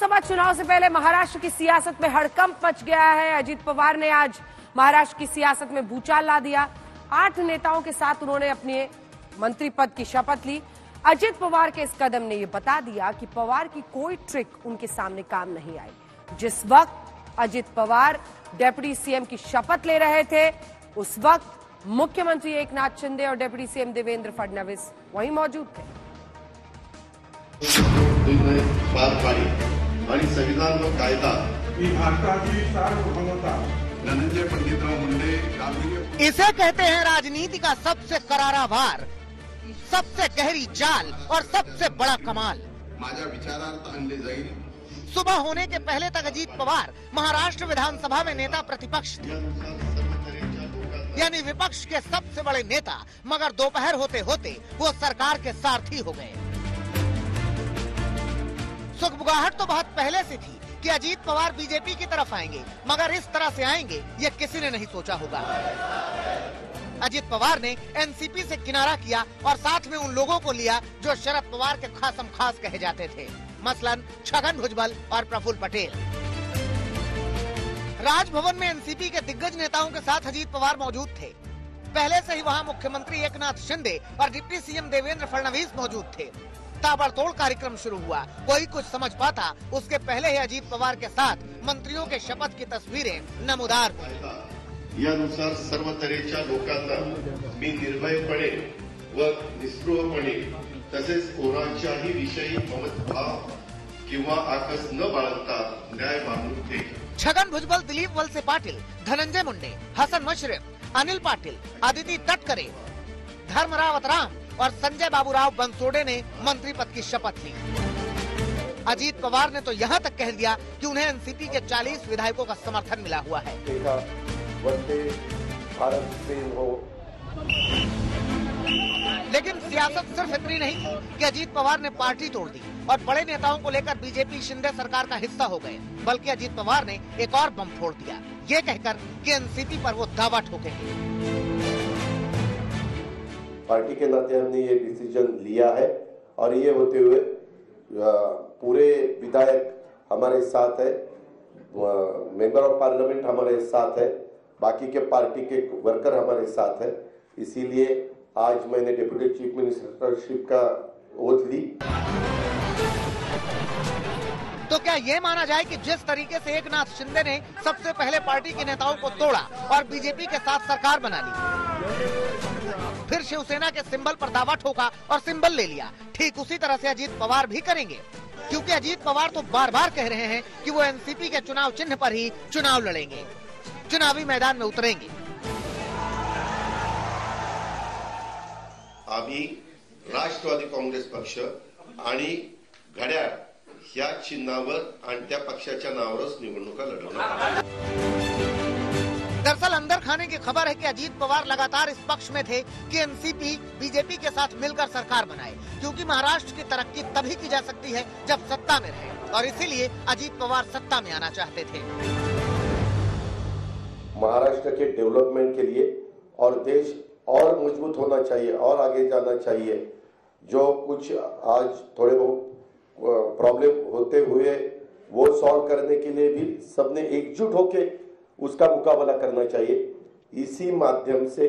लोकसभा चुनाव से पहले महाराष्ट्र की सियासत में हड़कंप मच गया है। अजित पवार ने आज महाराष्ट्र की सियासत में भूचाल ला दिया। 8 नेताओं के साथ उन्होंने अपने मंत्री पद की शपथ ली। अजित पवार के इस कदम ने यह बता दिया कि पवार की कोई ट्रिक उनके सामने काम नहीं आई। जिस वक्त अजित पवार डिप्टी सीएम की शपथ ले रहे थे, उस वक्त मुख्यमंत्री एकनाथ शिंदे और डिप्टी सीएम देवेंद्र फडणवीस वहीं मौजूद थे। पार पाडी आणि संविधान व कायदा ही भारताची सार्वभौमता धनंजय पंडितराव मुंडे। इसे कहते हैं राजनीति का सबसे करारा वार, सबसे गहरी चाल और सबसे बड़ा कमाल। माझ्या विचारार्थ आणले जाईल। सुबह होने के पहले तक अजित पवार महाराष्ट्र विधानसभा में नेता प्रतिपक्ष थे, यानी विपक्ष के सबसे बड़े नेता, मगर दोपहर होते होते वो सरकार के सारथी हो गए। सुगबुगाहट तो बहुत पहले से थी कि अजीत पवार बीजेपी की तरफ आएंगे, मगर इस तरह से आएंगे ये किसी ने नहीं सोचा होगा। अजित पवार ने एनसीपी से किनारा किया और साथ में उन लोगों को लिया जो शरद पवार के खासम खास कहे जाते थे, मसलन छगन भुजबल और प्रफुल्ल पटेल। राजभवन में एनसीपी के दिग्गज नेताओं के साथ अजित पवार मौजूद थे। पहले से ही वहां मुख्यमंत्री एकनाथ शिंदे और डिप्टी सीएम देवेंद्र फडणवीस मौजूद थे। ताबड़तोड़ कार्यक्रम शुरू हुआ। कोई कुछ समझ पाता उसके पहले ही अजित पवार के साथ मंत्रियों के शपथ की तस्वीरें नमूदार हुई। यानुसार सर्व तऱ्हेच्या लोकांना मी निर्भयपणे व निस्पृहपणे तसेच कोणाच्याही विषयी ममभाव किंवा आकस न बाळगता न्याय मागून थे। छगन भुजबल, दिलीप वलसे पाटिल, धनंजय मुंडे, हसन मुश्रीफ, अनिल पाटिल, अदिति तटकरे, धर्मरावत राम और संजय बाबूराव बनसोडे ने मंत्री पद की शपथ ली। अजित पवार ने तो यहाँ तक कह दिया कि उन्हें एनसीपी के 40 विधायकों का समर्थन मिला हुआ है। लेकिन सियासत सिर्फ इतनी नहीं कि अजित पवार ने पार्टी तोड़ दी और बड़े नेताओं को लेकर बीजेपी शिंदे सरकार का हिस्सा हो गए, बल्कि अजित पवार ने एक और बम फोड़ दिया, ये कहकर कि एनसीपी पर वो दावा ठोकेंगे। पार्टी के नाते हमने ये डिसीजन लिया है और ये होते हुए पूरे विधायक हमारे साथ है, मेंबर ऑफ पार्लियामेंट हमारे साथ है, बाकी के पार्टी के वर्कर हमारे साथ है। इसीलिए आज मैंने डिप्टी चीफ मिनिस्टरशिप का ओथ ली। तो क्या ये माना जाए कि जिस तरीके से एकनाथ शिंदे ने सबसे पहले पार्टी के नेताओं को तोड़ा और बीजेपी के साथ सरकार बना ली, फिर शिवसेना के सिंबल पर दावा ठोका और सिंबल ले लिया, ठीक उसी तरह से अजीत पवार भी करेंगे, क्योंकि अजीत पवार तो बार बार कह रहे हैं कि वो एनसीपी के चुनाव चिन्ह पर ही चुनाव लड़ेंगे, चुनावी मैदान में उतरेंगे। आम्ही राष्ट्रवादी काँग्रेस पक्ष आणि घड्याळ या चिन्हावर आणि त्या पक्षाच्या नावावरच निवडणुका लढवणार। दरअसल अंदर खाने की खबर है कि अजीत पवार लगातार इस पक्ष में थे कि एनसीपी बीजेपी के साथ मिलकर सरकार बनाए, क्योंकि महाराष्ट्र की तरक्की तभी की जा सकती है जब सत्ता में रहे, और इसीलिए अजीत पवार सत्ता में आना चाहते थे। महाराष्ट्र के डेवलपमेंट के लिए और देश और मजबूत होना चाहिए और आगे जाना चाहिए। जो कुछ आज थोड़े बहुत प्रॉब्लम होते हुए वो सॉल्व करने के लिए भी सबने एकजुट होके उसका मुकाबला करना चाहिए। इसी माध्यम से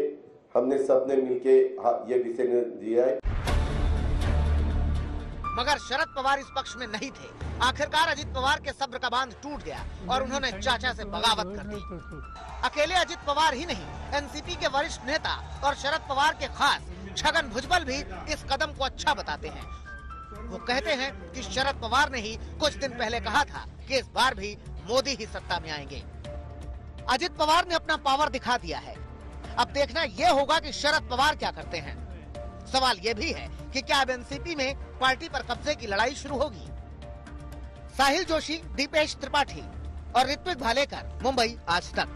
हमने सबने मिलके ये डिसीजन दिया है। मगर शरद पवार इस पक्ष में नहीं थे। आखिरकार अजित पवार के सब्र का बांध टूट गया और उन्होंने चाचा से बगावत कर दी। अकेले अजित पवार ही नहीं, एनसीपी के वरिष्ठ नेता और शरद पवार के खास छगन भुजबल भी इस कदम को अच्छा बताते हैं। वो कहते हैं कि शरद पवार ने ही कुछ दिन पहले कहा था कि इस बार भी मोदी ही सत्ता में आएंगे। अजित पवार ने अपना पावर दिखा दिया है। अब देखना यह होगा कि शरद पवार क्या करते हैं। सवाल यह भी है कि क्या अब एनसीपी में पार्टी पर कब्जे की लड़ाई शुरू होगी। साहिल जोशी, दीपेश त्रिपाठी और ऋत्विक भालेकर, मुंबई आज तक।